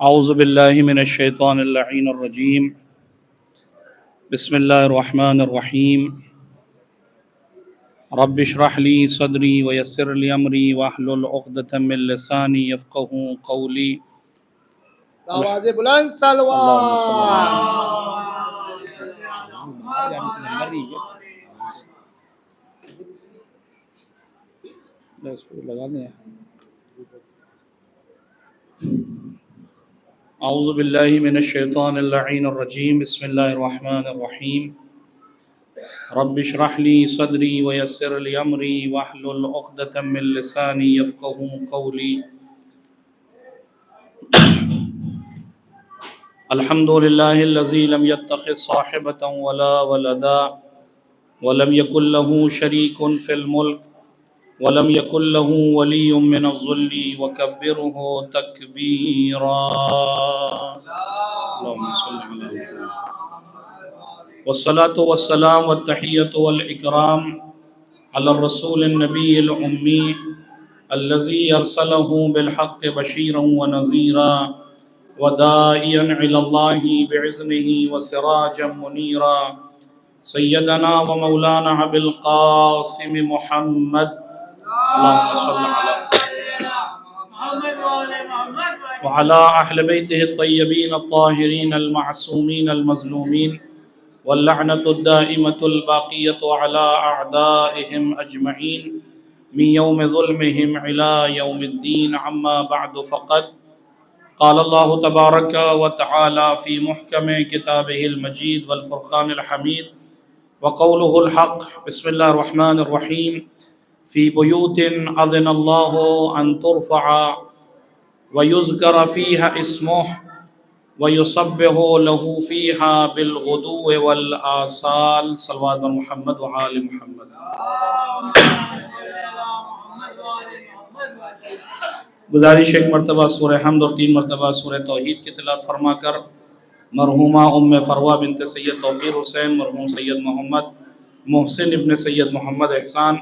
اعوذ باللہ من الشیطان اللعین الرجیم بسم اللہ الرحمن الرحیم رب اشرح لی صدری ویسر لی امری واحلل عقدۃ من لسانی یفقہوا قولی آواز بلند سلوات. اعوذ باللہ من الشیطان اللعین الرجیم بسم اللہ الرحمن الرحیم رب اشرح لی صدری ویسر لی امری واحلل عقدۃ من لسانی یفقہوا قولی الحمد للہ الذی لم يتخذ صاحبة ولا ولدا ولم يكن له شریک فی الملک ولم يكن له ولی من الذل وکبرہ تکبیرا اللہم صل علی محمد والصلاة والسلام والتحیة والإکرام علی الرسول النبی الأمی الذي أرسله بالحق بشيرا ونذيرا وداعيا إلى الله بإذنه وسراجا منيرا سيدنا ومولانا أبي القاسم محمد اللهم صل على وعلى أهل بيته الطيبين الطاهرين المعصومين المظلومين واللعنة الدائمة الباقية على أعدائهم أجمعين من يوم ظلمهم إلى يوم الدين عما بعد فقد قال الله تبارك وتعالى في محكم كتابه المجيد والفرقان الحميد وقوله الحق بسم الله الرحمن الرحيم في بيوت أذن الله أن ترفع ويذكر فيها اسمه ويسبح له فيها بالغدو والآصال صلوات محمد وآل محمد. گزارش ایک مرتبہ سورہ حمد اور 3 مرتبہ سورہ توحید کی تلاوت فرما کر مرحومہ ام فروہ بنت سید توقیر حسین، مرحوم سید محمد محسن ابن سید محمد احسان،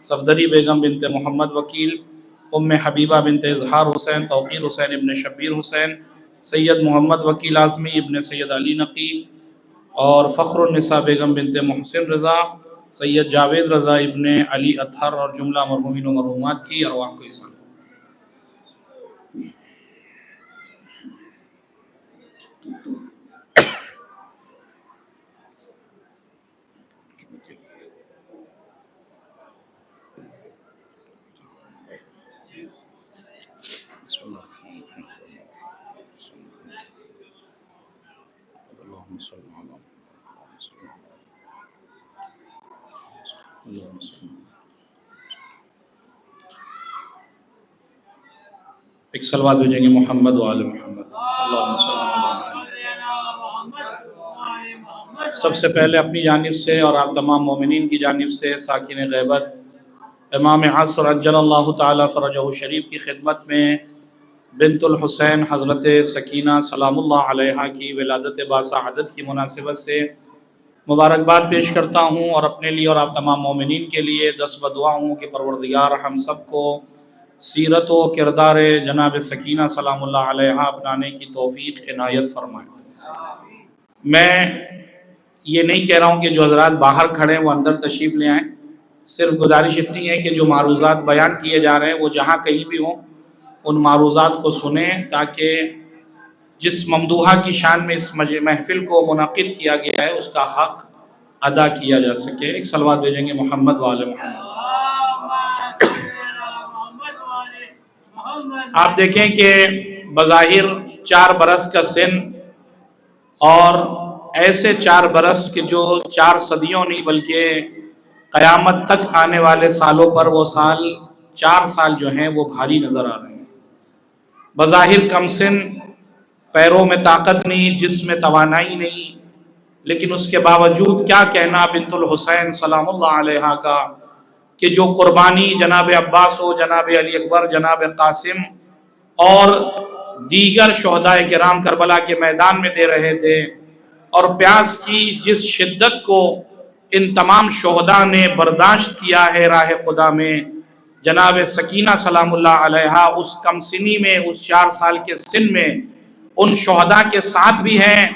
صفدری بیگم بنت محمد وکیل، ام حبیبہ بنت اظہار حسین، توقیر حسین ابن شبیر حسین، سید محمد وکیل اعظمی ابن سید علی نقی اور فخر النساء بیگم بنت محسن رضا، سید جاوید رضا ابن علی اطہر اور جملہ مرحومین و مرحومات کی ارواح کو احسان. بسم اللہ اللہم صل علی اللہم صل. ایک صلوات بھیجیں گے محمد و آل محمد. اللہم صل علی محمد. سب سے پہلے اپنی جانب سے اور آپ تمام مومنین کی جانب سے ساکن غیبت امام عصر عجل اللہ تعالی فرجہ شریف کی خدمت میں بنت الحسین حضرت سکینہ سلام اللہ علیہا کی ولادت باسعادت کی مناسبت سے مبارکباد پیش کرتا ہوں، اور اپنے لیے اور آپ تمام مومنین کے لیے 10 بدعا ہوں کہ پروردگار ہم سب کو سیرت و کردار جناب سکینہ سلام اللہ علیہا اپنانے کی توفیق عنایت فرمائے. میں یہ نہیں کہہ رہا ہوں کہ جو حضرات باہر کھڑے ہیں وہ اندر تشریف لے آئیں، صرف گزارش اتنی ہے کہ جو معروضات بیان کیے جا رہے ہیں وہ جہاں کہیں بھی ہوں ان معروضات کو سنیں، تاکہ جس ممدوحہ کی شان میں اس محفل کو منعقد کیا گیا ہے اس کا حق ادا کیا جا سکے. ایک صلوات بھیجیں گے محمد و آل محمد. آپ دیکھیں کہ بظاہر 4 برس کا سن، اور ایسے 4 برس کہ جو 4 صدیوں نہیں بلکہ قیامت تک آنے والے سالوں پر وہ 4 سال جو ہیں وہ بھاری نظر آ رہے ہیں. بظاہر کم سن، پیروں میں طاقت نہیں، جسم میں توانائی نہیں، لیکن اس کے باوجود کیا کہنا بنت الحسین سلام اللہ علیہا کا کہ جو قربانی جناب عباس و جناب علی اکبر، جناب قاسم اور دیگر شہداء کرام کربلا کے میدان میں دے رہے تھے، اور پیاس کی جس شدت کو ان تمام شہداء نے برداشت کیا ہے راہ خدا میں، جناب سکینہ سلام اللہ علیہا اس کم سنی میں، اس 4 سال کے سن میں ان شہداء کے ساتھ بھی ہیں.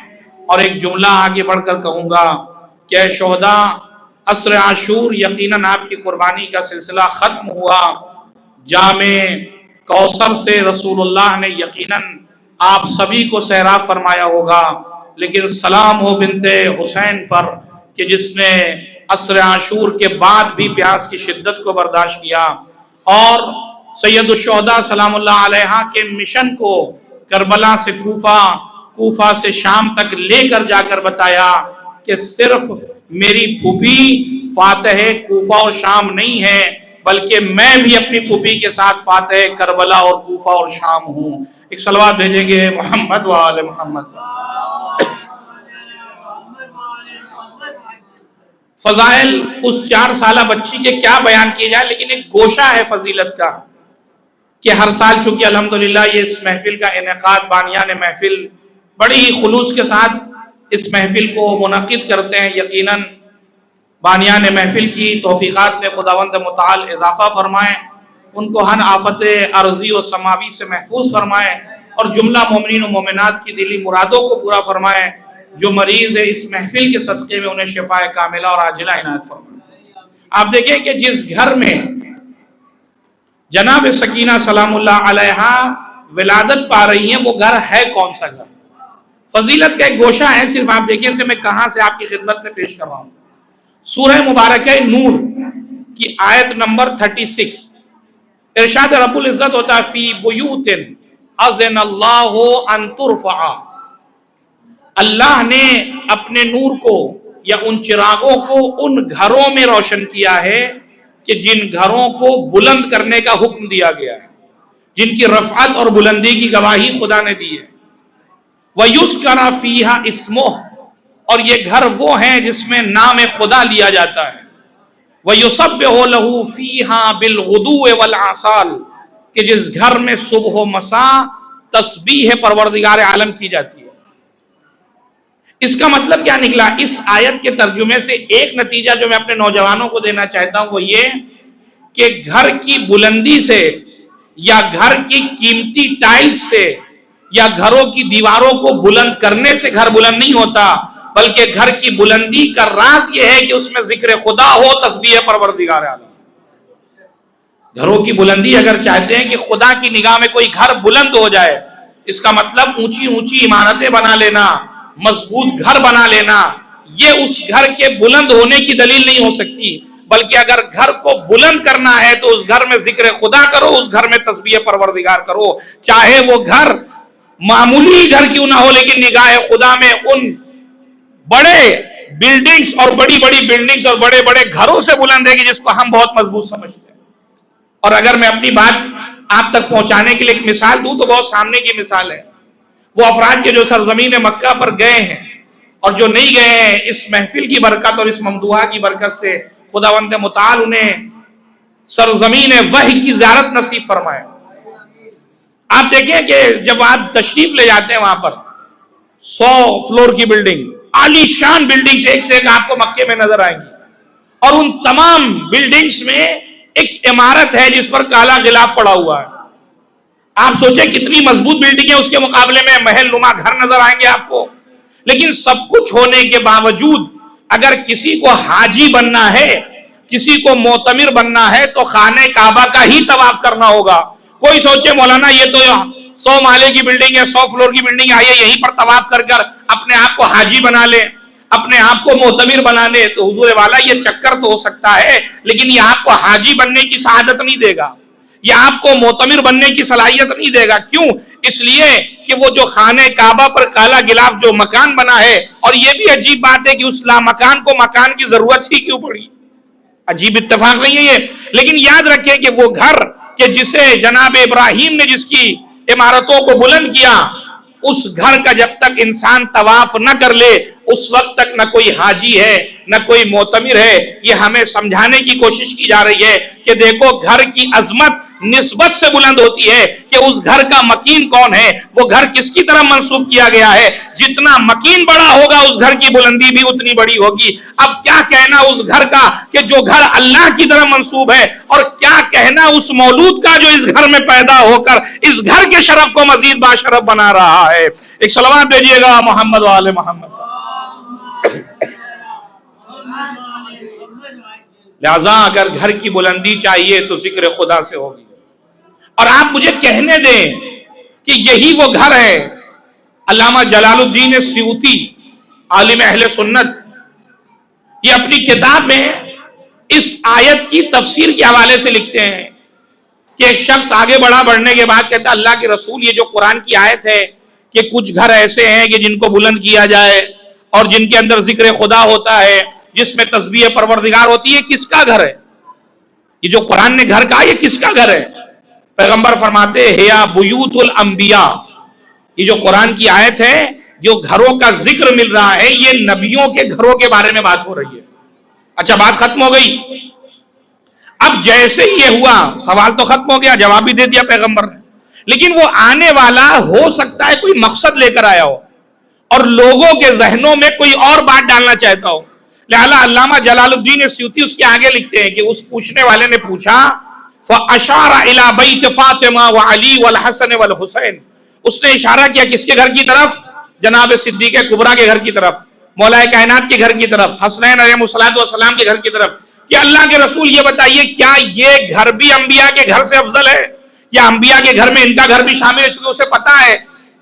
اور ایک جملہ آگے بڑھ کر کہوں گا کہ اے شہداء، عصر عاشور یقیناً آپ کی قربانی کا سلسلہ ختم ہوا. جامع کوثر سے رسول اللہ نے یقیناً آپ سبھی کو سیراب فرمایا ہوگا، لیکن سلام ہو بنت حسین پر کہ جس نے عصر عاشور کے بعد بھی پیاس کی شدت کو برداشت کیا اور سید الشہداء سلام اللہ علیہ کے مشن کو کربلا سے کوفہ، کوفہ سے شام تک لے کر جا کر بتایا کہ صرف میری پھوپھی فاتح کوفہ اور شام نہیں ہے، بلکہ میں بھی اپنی پھوپھی کے ساتھ فاتح کربلا اور کوفہ اور شام ہوں. ایک صلوات بھیجیں گے محمد و آل محمد. فضائل اس 4 سالہ بچی کے کیا بیان کیے جائے، لیکن ایک گوشہ ہے فضیلت کا کہ ہر سال چونکہ الحمدللہ یہ اس محفل کا انعقاد بانیان محفل بڑی ہی خلوص کے ساتھ اس محفل کو منعقد کرتے ہیں. یقیناً بانیان محفل کی توفیقات میں خداوند متعال اضافہ فرمائیں، ان کو ہر آفت ارضی و سماوی سے محفوظ فرمائیں اور جملہ مومنین و مومنات کی دلی مرادوں کو پورا فرمائیں. جو مریض ہے اس محفل کے صدقے میں انہیں شفاء کاملہ اور عاجلہ عنایت فرمائیں. آپ دیکھیں کہ جس گھر میں جناب سکینہ سلام اللہ علیہ ولادت پا رہی ہیں وہ گھر ہے کون سا گھر؟ فضیلت کا ایک گوشہ ہے، صرف آپ دیکھیں اسے میں کہاں سے آپ کی خدمت میں پیش کر رہا ہوں. سورہ مبارکہ نور کی آیت نمبر 36 ارشاد رب العزت ہوتا ہے فی بیوت اذن اللہ ان ترفع. اللہ نے اپنے نور کو یا ان چراغوں کو ان گھروں میں روشن کیا ہے کہ جن گھروں کو بلند کرنے کا حکم دیا گیا ہے، جن کی رفعت اور بلندی کی گواہی خدا نے دی ہے. وَيُذْكَرَ فِيهَا اسْمُهُ، اور یہ گھر وہ ہیں جس میں نام خدا لیا جاتا ہے. وَيُسَبِّحُ لَهُ فِيهَا بِالْغُدُوِّ وَالْعَصَالِ، کہ جس گھر میں صبح و مساء تسبیح پروردگار عالم کی جاتی ہے. اس کا مطلب کیا نکلا؟ اس آیت کے ترجمے سے ایک نتیجہ جو میں اپنے نوجوانوں کو دینا چاہتا ہوں وہ یہ کہ گھر کی بلندی سے یا گھر کی قیمتی ٹائلز سے یا گھروں کی دیواروں کو بلند کرنے سے گھر بلند نہیں ہوتا، بلکہ گھر کی بلندی کا راز یہ ہے کہ اس میں ذکر خدا ہو، تسبیح پروردگار عالم. گھروں کی بلندی اگر چاہتے ہیں کہ خدا کی نگاہ میں کوئی گھر بلند ہو جائے، اس کا مطلب اونچی اونچی عمارتیں بنا لینا، مضبوط گھر بنا لینا، یہ اس گھر کے بلند ہونے کی دلیل نہیں ہو سکتی. بلکہ اگر گھر کو بلند کرنا ہے تو اس گھر میں ذکر خدا کرو، اس گھر میں تسبیح پروردگار کرو. چاہے وہ گھر معمولی گھر کیوں نہ ہو، لیکن نگاہ خدا میں ان بڑے بلڈنگز اور بڑی بڑی بلڈنگز اور بڑے بڑے گھروں سے بلند ہے کہ جس کو ہم بہت مضبوط سمجھتے ہیں. اور اگر میں اپنی بات آپ تک پہنچانے کے لیے ایک مثال دوں تو بہت سامنے کی مثال ہے. وہ افراد کے جو سرزمین مکہ پر گئے ہیں اور جو نہیں گئے ہیں، اس محفل کی برکت اور اس ممدوحہ کی برکت سے خداوند متعال انہیں سرزمین وحی کی زیارت نصیب فرمائے. آپ دیکھیں کہ جب آپ تشریف لے جاتے ہیں وہاں پر 100 فلور کی بلڈنگ، عالی شان بلڈنگز ایک سے ایک آپ کو مکے میں نظر آئیں گی، اور ان تمام بلڈنگز میں ایک عمارت ہے جس پر کالا غلاف پڑا ہوا ہے. آپ سوچیں کتنی مضبوط بلڈنگ ہے، اس کے مقابلے میں محل نما گھر نظر آئیں گے آپ کو. لیکن سب کچھ ہونے کے باوجود اگر کسی کو حاجی بننا ہے، کسی کو معتمر بننا ہے تو خانہ کعبہ کا ہی طواف کرنا ہوگا. کوئی سوچے مولانا یہ تو 100 مالے کی بلڈنگ ہے، 100 فلور کی بلڈنگ آئیے یہیں پر طواف کر کر اپنے آپ کو حاجی بنا لے، اپنے آپ کو معتمر بنا لے. تو حضور والا یہ چکر تو ہو سکتا ہے، لیکن یہ آپ کو حاجی بننے کی سعادت نہیں دے گا، یہ آپ کو معتمر بننے کی صلاحیت نہیں دے گا. کیوں؟ اس لیے کہ وہ جو خانہ کعبہ پر کالا غلاف جو مکان بنا ہے، اور یہ بھی عجیب بات ہے کہ اس مکان کو مکان کی ضرورت ہی کیوں پڑی؟ عجیب اتفاق نہیں ہے یہ. لیکن یاد رکھیں کہ وہ گھر کہ جسے جناب ابراہیم نے جس کی عمارتوں کو بلند کیا، اس گھر کا جب تک انسان طواف نہ کر لے اس وقت تک نہ کوئی حاجی ہے نہ کوئی معتمر ہے. یہ ہمیں سمجھانے کی کوشش کی جا رہی ہے کہ دیکھو گھر کی عظمت نسبت سے بلند ہوتی ہے کہ اس گھر کا مکین کون ہے، وہ گھر کس کی طرف منسوب کیا گیا ہے۔ جتنا مکین بڑا ہوگا اس گھر کی بلندی بھی اتنی بڑی ہوگی۔ اب کیا کہنا اس گھر کا کہ جو گھر اللہ کی طرف منسوب ہے، اور کیا کہنا اس مولود کا جو اس گھر میں پیدا ہو کر اس گھر کے شرف کو مزید باشرف بنا رہا ہے۔ ایک صلوات بھیجیے گا محمد و آل محمد۔ لہذا اگر گھر کی بلندی چاہیے تو ذکر خدا سے ہوگی۔ اور آپ مجھے کہنے دیں کہ یہی وہ گھر ہے۔ علامہ جلال الدین سیوطی عالم اہل سنت، یہ اپنی کتاب میں اس آیت کی تفسیر کے حوالے سے لکھتے ہیں کہ ایک شخص آگے بڑھنے کے بعد کہتا ہے اللہ کے رسول یہ جو قرآن کی آیت ہے کہ کچھ گھر ایسے ہیں کہ جن کو بلند کیا جائے اور جن کے اندر ذکر خدا ہوتا ہے، جس میں تسبیح پروردگار ہوتی ہے، کس کا گھر ہے؟ یہ جو قرآن نے گھر کہا یہ کس کا گھر ہے؟ پیغمبر فرماتے ہیں یا بیوت الانبیاء، یہ جو قرآن کی آیت ہے جو گھروں کا ذکر مل رہا ہے یہ نبیوں کے گھروں کے بارے میں بات ہو رہی ہے۔ اچھا بات ختم ہو گئی۔ اب جیسے یہ ہوا سوال تو ختم ہو گیا، جواب بھی دے دیا پیغمبر نے، لیکن وہ آنے والا ہو سکتا ہے کوئی مقصد لے کر آیا ہو اور لوگوں کے ذہنوں میں کوئی اور بات ڈالنا چاہتا ہو۔ لہذا علامہ جلال الدین سیوطی اس کے آگے لکھتے ہیں کہ اس پوچھنے والے نے پوچھا فَأَشَارَ إِلَى بَيْتِ فَاطِمَةَ وَعَلِي وَالْحَسَنِ وَالْحُسَيْنِ، اس نے اشارہ کیا کس کے گھر کی طرف؟ جناب صدیق کبریٰ کے گھر کی طرف، مولا کائنات کے گھر کی طرف، حسنین علیہ السلام کے گھر کی طرف۔ کہ اللہ کے رسول یہ بتائیے کیا یہ گھر بھی انبیاء کے گھر سے افضل ہے؟ یا انبیاء کے گھر میں ان کا گھر بھی شامل ہے؟ چونکہ اسے پتا ہے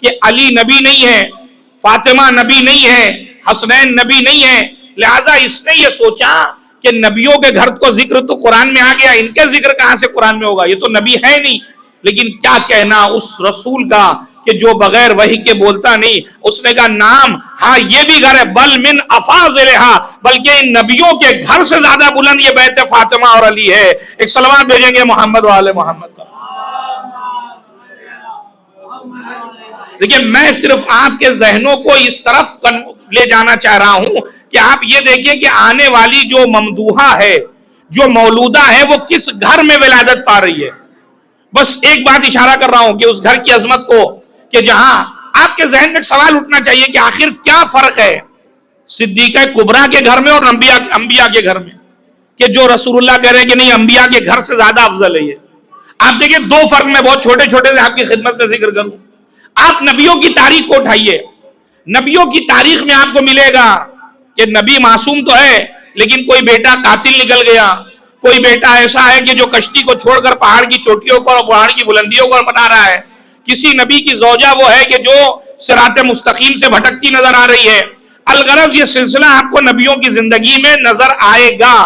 کہ علی نبی نہیں ہے، فاطمہ نبی نہیں ہے، حسنین نبی نہیں ہے، لہذا اس نے یہ سوچا کہ نبیوں کے گھر کو ذکر تو قرآن میں آ گیا، ان کے ذکر کہاں سے قرآن میں ہوگا؟ یہ تو نبی ہے نہیں۔ لیکن کیا کہنا اس رسول کا کہ جو بغیر وحی کے بولتا نہیں؟ اس نے کہا نام ہاں یہ بھی گھر ہے، بل من افاضلھا، بلکہ ان نبیوں کے گھر سے زیادہ بلند یہ بیت فاطمہ اور علی ہے۔ ایک صلوات بھیجیں گے محمد و آل محمد کا۔ دیکھیں میں صرف آپ کے ذہنوں کو اس طرف لے جانا چاہ رہا ہوں کہ آپ یہ دیکھیں کہ آنے والی جو ممدوحہ ہے، جو مولودہ ہے، وہ کس گھر میں ولادت پا رہی ہے۔ بس ایک بات اشارہ کر رہا ہوں کہ اس گھر کی عظمت کو، کہ جہاں آپ کے ذہن میں ایک سوال اٹھنا چاہیے کہ آخر کیا فرق ہے صدیقہ کبریٰ کے گھر میں اور انبیاء کے گھر میں، کہ جو رسول اللہ کہہ رہے ہیں کہ نہیں انبیاء کے گھر سے زیادہ افضل ہے۔ یہ آپ دیکھیں دو فرق میں بہت چھوٹے چھوٹے سے آپ کی خدمت میں ذکر کروں۔ آپ نبیوں کی تاریخ کو اٹھائیے، نبیوں کی تاریخ میں آپ کو ملے گا کہ نبی معصوم تو ہے لیکن کوئی بیٹا قاتل نکل گیا، کوئی بیٹا ایسا ہے کہ جو کشتی کو چھوڑ کر پہاڑ کی چوٹیوں پر اور پہاڑ کی بلندیوں پر بنا رہا ہے، کسی نبی کی زوجہ وہ ہے کہ جو صراط مستقیم سے بھٹکتی نظر آ رہی ہے۔ الغرض یہ سلسلہ آپ کو نبیوں کی زندگی میں نظر آئے گا،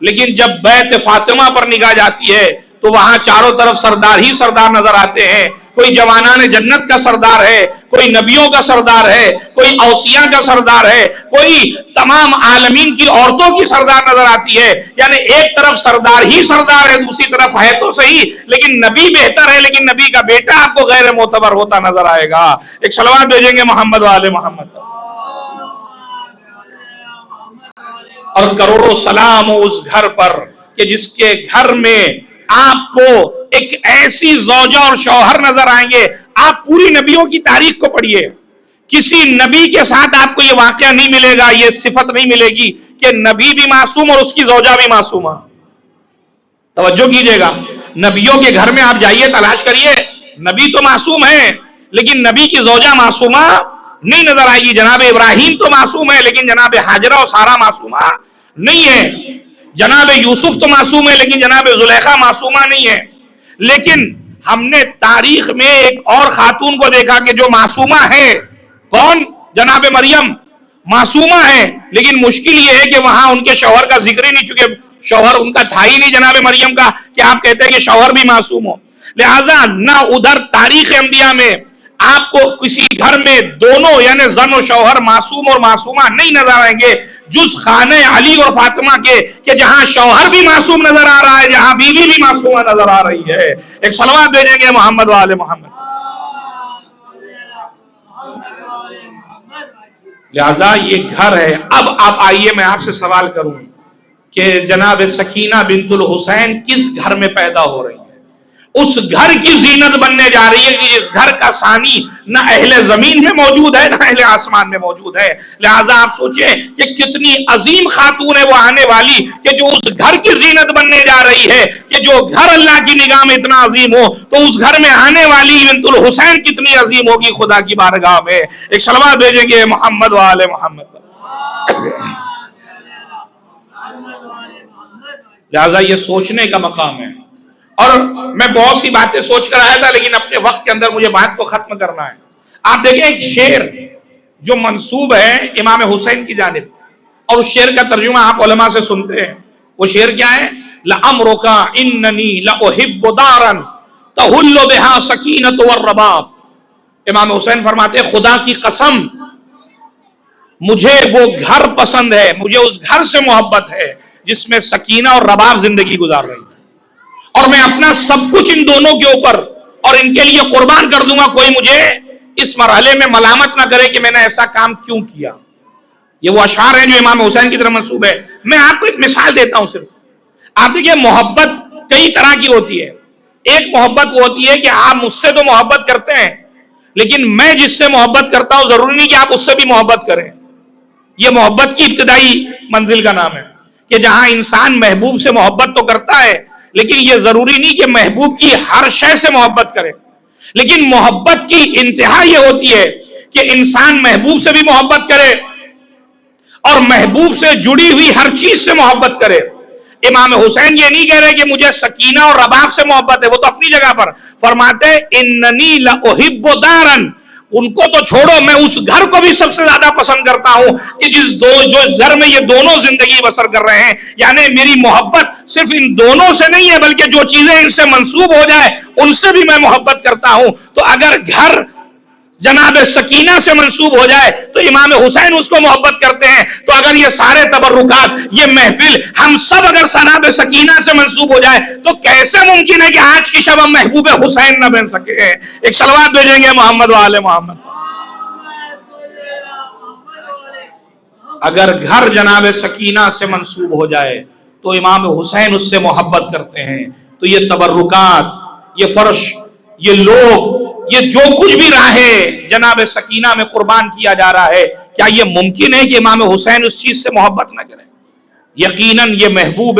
لیکن جب بیت فاطمہ پر نگاہ جاتی ہے تو وہاں چاروں طرف سردار ہی سردار نظر آتے ہیں۔ کوئی جوانان جنت کا سردار ہے، کوئی نبیوں کا سردار ہے، کوئی اوصیاء کا سردار ہے، کوئی تمام عالمین کی عورتوں کی سردار نظر آتی ہے۔ یعنی ایک طرف سردار ہی سردار ہے، دوسری طرف ہے تو صحیح لیکن نبی بہتر ہے، لیکن نبی کا بیٹا آپ کو غیر معتبر ہوتا نظر آئے گا۔ ایک صلوات بھیجیں گے محمد و آل محمد، اور کروڑوں سلام اس گھر پر کہ جس کے گھر میں آپ کو ایک ایسی زوجہ اور شوہر نظر آئیں گے۔ آپ پوری نبیوں کی تاریخ کو پڑھیے، کسی نبی کے ساتھ آپ کو یہ واقعہ نہیں ملے گا، یہ صفت نہیں ملے گی کہ نبی بھی معصوم اور اس کی زوجہ بھی معصومہ۔ توجہ کیجئے گا، نبیوں کے گھر میں آپ جائیے تلاش کریے، نبی تو معصوم ہے لیکن نبی کی زوجہ معصومہ نہیں نظر آئے گی۔ جناب ابراہیم تو معصوم ہے لیکن جناب حاجرہ اور سارہ معصومہ نہیں ہے۔ جناب یوسف تو معصوم ہے لیکن جناب زلیخا معصومہ نہیں ہے۔ لیکن ہم نے تاریخ میں ایک اور خاتون کو دیکھا کہ جو معصومہ ہے، کون؟ جناب مریم معصومہ ہے، لیکن مشکل یہ ہے کہ وہاں ان کے شوہر کا ذکر ہی نہیں، چونکہ شوہر ان کا تھا ہی نہیں جناب مریم کا کہ آپ کہتے ہیں کہ شوہر بھی معصوم ہو۔ لہذا نہ ادھر تاریخ انبیاء میں آپ کو کسی گھر میں دونوں یعنی زن و شوہر معصوم اور معصومہ نہیں نظر آئیں گے جز خانہ علی اور فاطمہ کے، کہ جہاں شوہر بھی معصوم نظر آ رہا ہے، جہاں بیوی بھی معصومہ نظر آ رہی ہے۔ ایک صلوات بھیجیں گے محمد و آل محمد۔ لہذا یہ گھر ہے۔ اب آپ آئیے میں آپ سے سوال کروں کہ جناب سکینہ بنت الحسین کس گھر میں پیدا ہو رہی ہے؟ اس گھر کی زینت بننے جا رہی ہے کہ جس گھر کا ثانی نہ اہل زمین میں موجود ہے نہ اہل آسمان میں موجود ہے. لہذا آپ سوچیں کہ کتنی عظیم خاتون ہے وہ آنے والی کہ جو اس گھر کی زینت بننے جا رہی ہے. کہ جو گھر اللہ کی نگاہ میں اتنا عظیم ہو تو اس گھر میں آنے والی بنت الحسین کتنی عظیم ہوگی خدا کی بارگاہ میں. ایک صلوات بھیجیں گے محمد و آل محمد. لہذا یہ سوچنے کا مقام ہے. اور میں بہت سی باتیں سوچ کر آیا تھا لیکن اپنے وقت کے اندر مجھے بات کو ختم کرنا ہے. آپ دیکھیں ایک شعر جو منسوب ہے امام حسین کی جانب اور اس شعر کا ترجمہ آپ علماء سے سنتے ہیں. وہ شعر کیا ہے؟ لَعَمْرُكَ إِنَّنِي لَأُحِبُّ دَارًا تَحُلُّ بِهَا السَّكِينَةُ وَالرَّبَابُ. امام حسین فرماتے ہیں خدا کی قسم مجھے وہ گھر پسند ہے, مجھے اس گھر سے محبت ہے جس میں سکینہ اور رباب زندگی گزار رہی ہے, اور میں اپنا سب کچھ ان دونوں کے اوپر اور ان کے لیے قربان کر دوں گا. کوئی مجھے اس مرحلے میں ملامت نہ کرے کہ میں نے ایسا کام کیوں کیا. یہ وہ اشعار ہیں جو امام حسین کی طرف منسوب ہے. میں آپ کو ایک مثال دیتا ہوں صرف. آپ دیکھیے محبت کئی طرح کی ہوتی ہے. ایک محبت وہ ہوتی ہے کہ آپ مجھ سے تو محبت کرتے ہیں لیکن میں جس سے محبت کرتا ہوں ضروری نہیں کہ آپ اس سے بھی محبت کریں. یہ محبت کی ابتدائی منزل کا نام ہے کہ جہاں انسان محبوب سے محبت تو کرتا ہے لیکن یہ ضروری نہیں کہ محبوب کی ہر شے سے محبت کرے. لیکن محبت کی انتہا یہ ہوتی ہے کہ انسان محبوب سے بھی محبت کرے اور محبوب سے جڑی ہوئی ہر چیز سے محبت کرے. امام حسین یہ نہیں کہہ رہے کہ مجھے سکینہ اور رباب سے محبت ہے, وہ تو اپنی جگہ پر فرماتے اننی لأحب دارا, ان کو تو چھوڑو میں اس گھر کو بھی سب سے زیادہ پسند کرتا ہوں کہ جو گھر میں یہ دونوں زندگی بسر کر رہے ہیں. یعنی میری محبت صرف ان دونوں سے نہیں ہے بلکہ جو چیزیں ان سے منسوب ہو جائے ان سے بھی میں محبت کرتا ہوں. تو اگر گھر جناب سکینہ سے منسوب ہو جائے تو امام حسین اس کو محبت کرتے ہیں. تو اگر یہ سارے تبرکات یہ محفل ہم سب اگر جناب سکینہ سے منسوب ہو جائے تو کیسے ممکن ہے کہ آج کی شب ہم محبوب حسین نہ بن سکے. ایک صلوات بھیجیں گے محمد و آل محمد. اگر گھر جناب سکینہ سے منسوب ہو جائے تو امام حسین اس سے محبت کرتے ہیں. تو یہ تبرکات, یہ فرش, یہ لوگ, یہ جو کچھ بھی راہیں جناب سکینہ میں قربان کیا جا رہا ہے, کیا یہ ممکن ہے کہ امام حسین اس چیز سے محبت نہ کریں؟ یقیناً یہ محبوب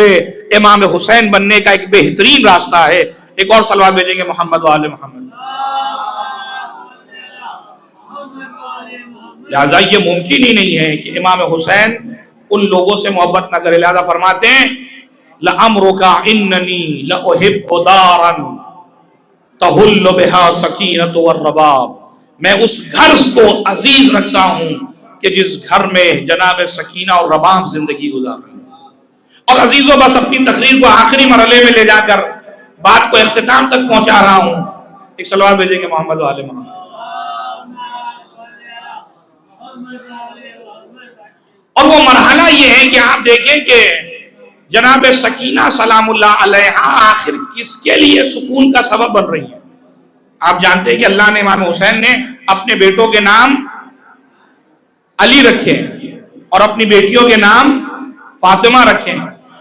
امام حسین بننے کا ایک بہترین راستہ ہے. ایک اور صلوات بھیجیں گے محمد و آل محمد. لہذا یہ ممکن ہی نہیں ہے کہ امام حسین ان لوگوں سے محبت نہ کرے. لہذا فرماتے ہیں لَعَمْرُكَ إِنَّنِي لَأُحِبُّ دَارًا تَحُلُّ بِهَا السَّكِينَةُ وَالرَّبَابُ. میں اس گھر کو عزیز رکھتا ہوں کہ جس گھر میں جناب سکینہ اور رباب زندگی گزار رہے ہیں. اور عزیزوں بس اپنی تقریر کو آخری مرحلے میں لے جا کر بات کو اختتام تک پہنچا رہا ہوں. ایک صلوات بھیجیں گے محمد و آل محمد. اور وہ مرحلہ یہ ہے کہ آپ دیکھیں کہ جناب سکینہ سلام اللہ علیہا آخر کس کے لیے سکون کا سبب بن رہی ہے. آپ جانتے ہیں کہ اللہ نے امام حسین نے اپنے بیٹوں کے نام علی رکھے اور اپنی بیٹیوں کے نام فاطمہ رکھے,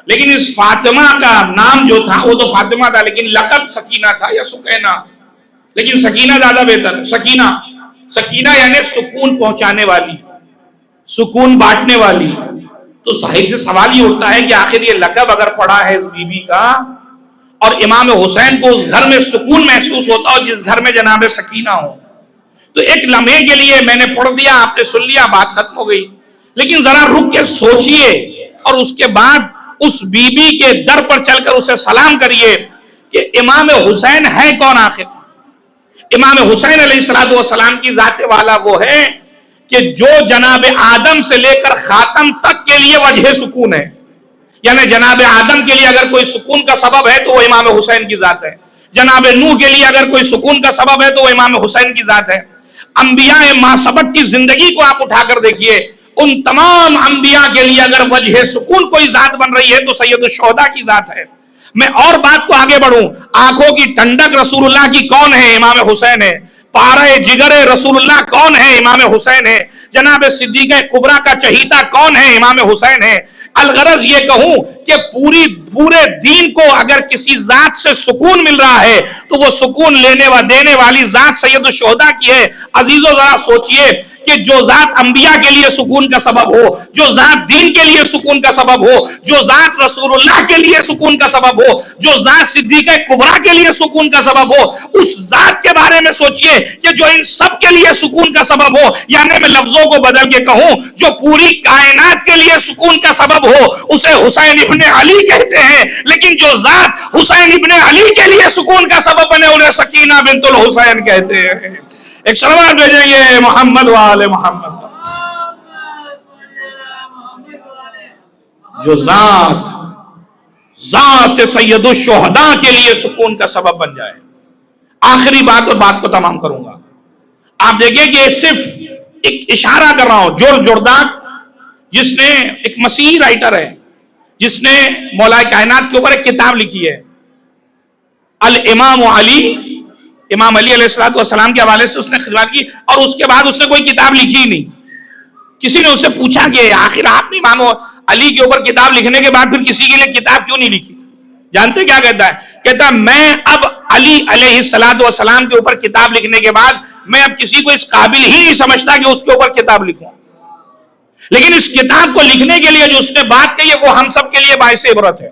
لیکن اس فاطمہ کا نام جو تھا وہ تو فاطمہ تھا لیکن لقب سکینہ تھا یا سکینہ, لیکن سکینہ زیادہ بہتر ہے. سکینہ یعنی سکون پہنچانے والی, سکون بانٹنے والی. تو ظاہر سے سوال یہ ہوتا ہے کہ آخر یہ لقب اگر پڑا ہے اس بی بی کا اور امام حسین کو اس گھر میں سکون محسوس ہوتا ہو جس گھر میں جناب سکینہ ہو, تو ایک لمحے کے لیے میں نے پڑھ دیا, آپ نے سن لیا, بات ختم ہو گئی. لیکن ذرا رک کے سوچئے اور اس کے بعد اس بی بی کے در پر چل کر اسے سلام کریے کہ امام حسین ہے کون آخر. امام حسین علیہ السلام کی ذات والا وہ ہے کہ جو جناب آدم سے لے کر خاتم تک کے لیے وجہ سکون ہے. یعنی جناب آدم کے لیے اگر کوئی سکون کا سبب ہے تو وہ امام حسین کی ذات ہے. جناب نوح کے لیے اگر کوئی سکون کا سبب ہے تو وہ امام حسین کی ذات ہے. انبیاء ما سبق کی زندگی کو آپ اٹھا کر دیکھیے, ان تمام انبیاء کے لیے اگر وجہ سکون کوئی ذات بن رہی ہے تو سید الشہداء کی ذات ہے. میں اور بات کو آگے بڑھوں, آنکھوں کی ٹھنڈک رسول اللہ کی کون ہے؟ امام حسین ہے. پارے جگر رسول اللہ کون ہے؟ امام حسین ہے. جناب صدیقہ کبریٰ کا چہیتا کون ہے؟ امام حسین ہے. الغرض یہ کہوں کہ پورے دین کو اگر کسی ذات سے سکون مل رہا ہے تو وہ سکون لینے و دینے والی ذات سید الشہداء کی ہے۔ عزیزو ذرا سوچئے کہ جو ذات انبیاء کے لیے سکون کا سبب ہو، جو ذات دین کے لیے سکون کا سبب ہو، جو ذات رسول اللہ کے لیے سکون کا سبب ہو، جو ذات صدیقہ کبریٰ کے لیے سکون کا سبب ہو، اس ذات کے بارے میں سوچئے کہ جو ان سب کے لیے سکون کا سبب ہو، یعنی میں لفظوں کو بدل کے کہوں جو پوری کائنات کے لیے سکون کا سبب ہو، اسے حسین ابن علی کہتے ہیں، لیکن جو ذات حسین ابن علی کے لیے سکون کا سبب بنے انہیں سکینہ بنت الحسین کہتے ہیں۔ ایک صلوات بھیجیں گے محمد و آل محمد۔ جو ذات سید الشہداء کے لیے سکون کا سبب بن جائے۔ آخری بات اور بات کو تمام کروں گا۔ آپ دیکھیں کہ صرف ایک اشارہ کر رہا ہوں، جرداق جس نے ایک مسیحی رائٹر ہے، جس نے مولا کائنات کے اوپر ایک کتاب لکھی ہے، الامام علی، امام علی علیہ السلام کے حوالے سے اس نے خدمات کی، اور اس کے بعد اس نے کوئی کتاب لکھی ہی نہیں۔ کسی نے اس سے پوچھا کہ آخر آپ نہیں مانو علی کے اوپر کتاب لکھنے کے بعد پھر کسی کے لیے کتاب کیوں نہیں لکھی؟ جانتے کیا کہتا ہے؟ کہتا ہے میں اب علی علیہ السلام کے اوپر کتاب لکھنے کے بعد میں اب کسی کو اس قابل ہی نہیں سمجھتا کہ اس کے اوپر کتاب لکھوں، لیکن اس کتاب کو لکھنے کے لیے جو اس نے بات کہی ہے وہ ہم سب کے لیے باعث عبرت ہے۔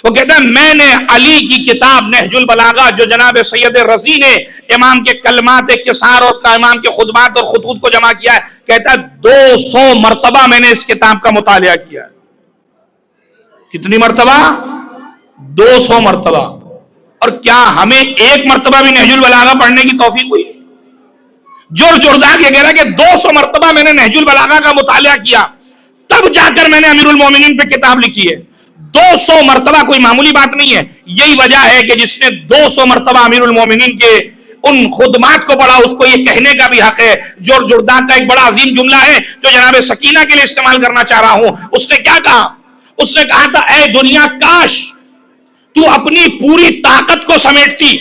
وہ کہتا ہے میں نے علی کی کتاب نہج البلاغہ جو جناب سید رضی نے امام کے کلمات کسار اور امام کے خطبات اور خطوط کو جمع کیا ہے، کہتا ہے 200 مرتبہ میں نے اس کتاب کا مطالعہ کیا ہے۔ کتنی مرتبہ؟ 200 مرتبہ۔ اور کیا ہمیں ایک مرتبہ بھی نہج البلاغہ پڑھنے کی توفیق ہوئی؟ جرداق یہ کہہ رہا ہے کہ 200 مرتبہ میں نے نہج البلاغہ کا مطالعہ کیا، تب جا کر میں نے امیر المومنین پہ کتاب لکھی ہے۔ 200 مرتبہ کوئی معمولی بات نہیں ہے۔ یہی وجہ ہے کہ جس نے 200 مرتبہ امیر المومنین کے ان خدمات کو پڑھا اس کو یہ کہنے کا بھی حق ہے۔ جرداق کا ایک بڑا عظیم جملہ ہے جو جناب سکینہ کے لیے استعمال کرنا چاہ رہا ہوں۔ اس نے کیا کہا؟ اس نے کہا تھا اے دنیا کاش تو اپنی پوری طاقت کو سمیٹتی،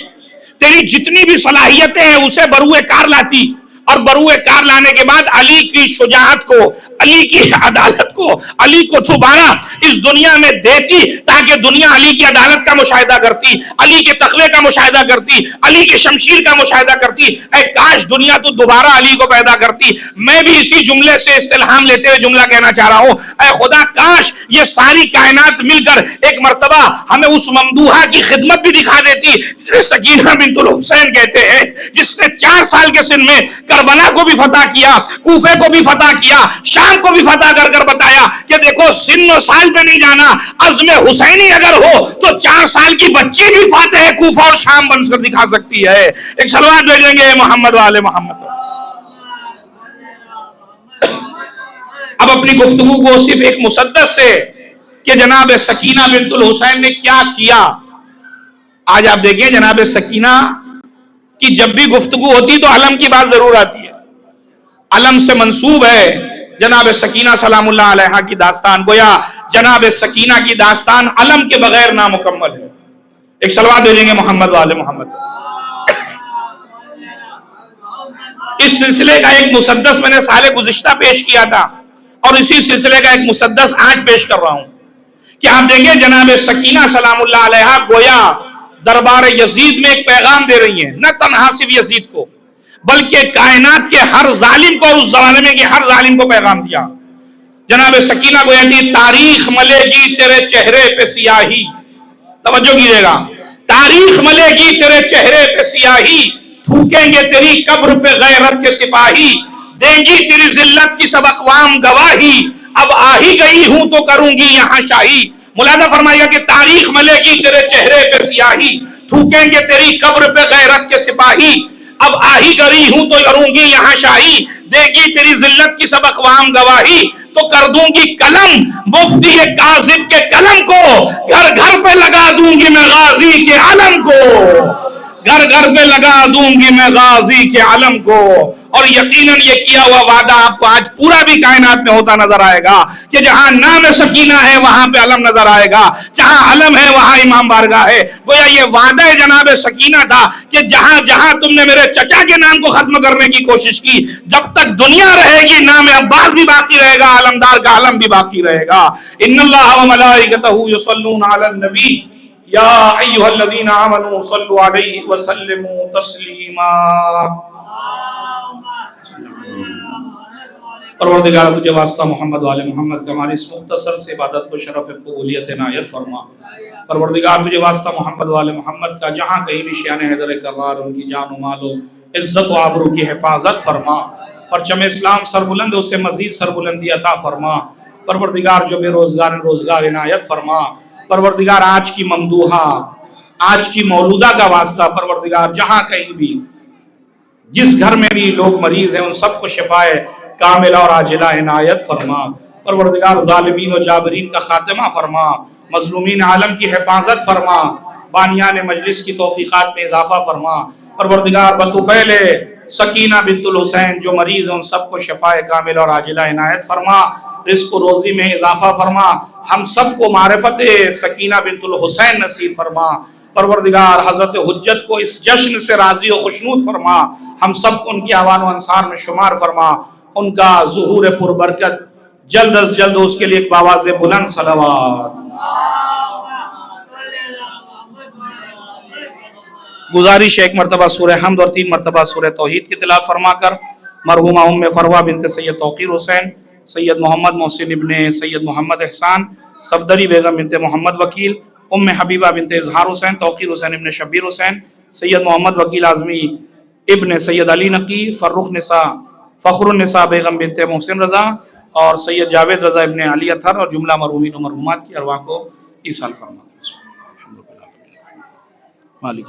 تیری جتنی بھی صلاحیتیں ہیں اسے بروئے کار لاتی، اور بروئے کار لانے کے بعد علی کی شجاعت کو، علی کی عدالت کو، علی کو دوبارہ اس دنیا میں دیتی تاکہ دنیا علی کی عدالت کا مشاہدہ کرتی، علی کے تقوی کا مشاہدہ کرتی، علی کی شمشیر کا مشاہدہ کرتی۔ اے کاش دنیا تو دوبارہ علی کو پیدا کرتی۔ میں بھی اسی جملے سے استلہام لیتے ہوئے جملہ کہنا چاہ رہا ہوں، اے خدا کاش یہ ساری کائنات مل کر ایک مرتبہ ہمیں اس ممدوحہ کی خدمت بھی دکھا دیتی جسے سکینہ بنت الحسین کہتے ہیں، جس نے 4 سال کے سن میں کربلا کو بھی فتح کیا، کوفے کو بھی فتح کیا، شام کو بھی فتح کر کر بتایا کہ دیکھو سن و سال پہ نہیں جانا، عزم حسینی اگر ہو تو 4 سال کی بچی بھی فاتح کوفہ اور شام بن کر دکھا سکتی ہے۔ ایک صلوات بھیجیں گے محمد و آل محمد۔ اب اپنی گفتگو کو صرف ایک مسدس سے کہ جناب سکینہ بنت الحسین نے کیا کیا، آج آپ دیکھیں جناب سکینہ کی جب بھی گفتگو ہوتی تو علم کی بات ضرور آتی ہے۔ علم سے منسوب ہے جناب سکینہ سلام اللہ علیہا کی داستان، گویا جناب سکینہ کی داستان علم کے بغیر نامکمل ہے۔ ایک صلوات بھیجیں گے محمد و آل محمد۔ اس سلسلے کا ایک مسدس میں نے سال گزشتہ پیش کیا تھا اور اسی سلسلے کا ایک مسدس آج پیش کر رہا ہوں کہ آپ دیکھیں جناب سکینہ سلام اللہ علیہا گویا دربار یزید میں ایک پیغام دے رہی ہیں، نہ تنہا صرف یزید کو بلکہ کائنات کے ہر ظالم کو اور اس زمانے میں کے ہر ظالم کو پیغام دیا۔ جناب سکینہ گویا کہ تاریخ ملے گی تیرے چہرے پہ سیاہی، توجہ کیجئے گا، تاریخ ملے گی تیرے چہرے پہ سیاہی، تھوکیں گے تیری قبر پہ غیرت کے سپاہی، دیں گی تیری ذلت کی سب اقوام گواہی، اب آ ہی گئی ہوں تو کروں گی یہاں شاہی۔ ملاحظہ فرمائیے کہ تاریخ ملے گی تیرے چہرے پہ سیاہی، تھوکیں گے تیری قبر پہ غیرت کے سپاہی، اب آ ہی گئی ہوں تو کروں گی یہاں شاہی، دے گی تیری ذلت کی سب اقوام گواہی، تو کر دوں گی قلم مفتی کاظم کے قلم کو، گھر گھر پہ لگا دوں گی میں غازی کے علم کو، گھر گھر پہ لگا دوں گی میں غازی کے علم کو۔ اور یقیناً یہ کیا ہوا وعدہ آپ کو آج پورا بھی کائنات میں ہوتا نظر آئے گا کہ جہاں نام سکینہ ہے وہاں پہ علم نظر آئے گا، جہاں علم ہے وہاں امام بارگاہ ہے۔ گویا یہ وعدہ جناب سکینہ تھا کہ جہاں جہاں تم نے میرے چچا کے نام کو ختم کرنے کی کوشش کی، جب تک دنیا رہے گی نام عباس بھی باقی رہے گا، علمدار کا علم بھی باقی رہے گا۔ ان اللہ و ملائکتہ یصلون علی النبی یا ایھا الذین آمنوا صلوا علیہ وسلموا تسلیما۔ پروردگار تجھے واسطہ محمد و آل محمد ہماری اس مختصر سے عبادت کو شرف قبولیت عنایت فرما۔ پروردگار تجھے واسطہ محمد و آل محمد کا جہاں کہیں بھی شیان حیدر کرار ان کی جان و مال و عزت و آبرو کی حفاظت فرما۔ پرچم اسلام سربلند اسے مزید سربلندی عطا فرما۔ پروردگار جو بے روزگار روزگار عنایت فرما۔ پروردگار آج کی ممدوحہ، آج کی مولودہ کا واسطہ پروردگار جہاں کہیں بھی جس گھر میں بھی لوگ مریض ہیں ان سب کو شفائے کاملہ اور عاجلہ عنایت فرما۔ پروردگار ظالمین و جابرین کا خاتمہ فرما، مظلومین عالم کی حفاظت فرما، بانیان مجلس کی توفیقات میں اضافہ فرما۔ پروردگار بطفیل سکینہ بنت الحسین جو مریض ہیں ان سب کو شفائے کاملہ اور عاجلہ عنایت فرما، رزق و روزی میں اضافہ فرما، ہم سب کو معرفت سکینہ بنت الحسین نصیب فرما۔ پروردگار حضرت حجت کو اس جشن سے راضی و خوشنود فرما، ہم سب کو ان کی اعوان و انصار میں شمار فرما، ان کا ظہور پر برکت جلد از جلد اس کے لیے ایک باواز بلند صلوات۔ گزارش ایک مرتبہ سورہ حمد اور 3 مرتبہ سورہ توحید کی تلاوت فرما کر مرحومہ ام فروہ بنت سید توقیر حسین، سید محمد محسن ابن سید محمد احسان، صفدری بیگم بنت محمد وکیل، ام حبیبہ بنت اظہار حسین، توقیر حسین ابن شبیر حسین، سید محمد وکیل اعظمی ابن سید علی نقی، فخر النساء بیگم بنت محسن رضا اور سید جاوید رضا ابن علی اطہر اور جملہ مرحومین و مرحومات کی ارواح کو ایصال فرما۔ مالک